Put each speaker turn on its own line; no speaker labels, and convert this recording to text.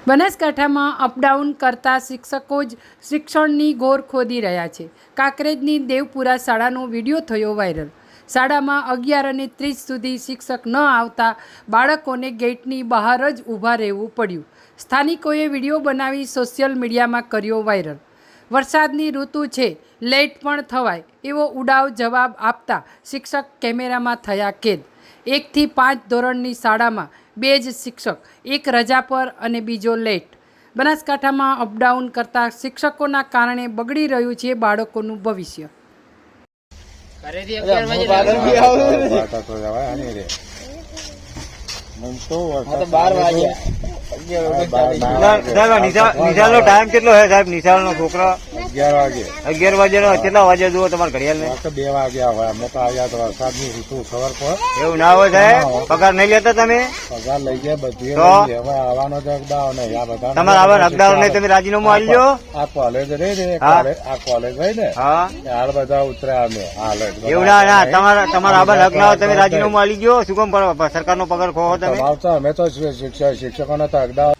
બનાસકાંઠામાં અપડાઉન કરતા શિક્ષકો જ શિક્ષણની ગોર ખોદી રહ્યા છે. કાંકરેજની દેવપુરા શાળાનો વિડીયો થયો વાયરલ. શાળામાં 11 અને 30 સુધી શિક્ષક ન આવતા બાળકોને ગેટની બહાર જ ઊભા રહેવું પડ્યું. સ્થાનિકોએ વિડીયો બનાવી સોશિયલ મીડિયામાં કર્યો વાયરલ. વરસાદની ઋતુ છે, લેટ પણ થવાય એવો ઉડાવ જવાબ આપતા શિક્ષક કેમેરામાં થયા કેદ. 1 થી 5 ધોરણની શાળામાં 2 જ શિક્ષક, એક રજા પર અને બીજો લેટ. બનાસકાંઠામાં અપડાઉન કરતા શિક્ષકોના કારણે બગડી રહ્યું છે બાળકોનું ભવિષ્ય.
નિશાળ નો ટાઈમ કેટલો છે સાહેબ? નિશાળ નો છોકરો 11 વાગે નો કેટલા વાગે જુઓ તમારે ઘડિયાળ ને?
2 વાગ્યા હોય. અમે તો આવ્યા તો વરસાદની ઋતુ ખબર પડે
એવું ના હોય સાહેબ? પગાર નહીં લેતા તમે?
પગાર લઈ ગયા બધી
તો?
હવે આવવાનો જ અગદાવ નહીં. આ બધા
તમારે આવા અગદાવ નહીં, તમે રાજીનામું આલી લો.
આ કોલેજ રહી ને,
હા.
આ કોલેજ હોય ને,
હા,
હાલ બધા ઉતર્યા અમે હાલ જ બધા.
એવું ના તમારા આવા હક ના હોય, તમે રાજીનામું આલી ગયો. શું કામ સરકાર નો પગાર ખોવો તમે?
તમારે તો અમે તો શિક્ષકોને તો અગદાવ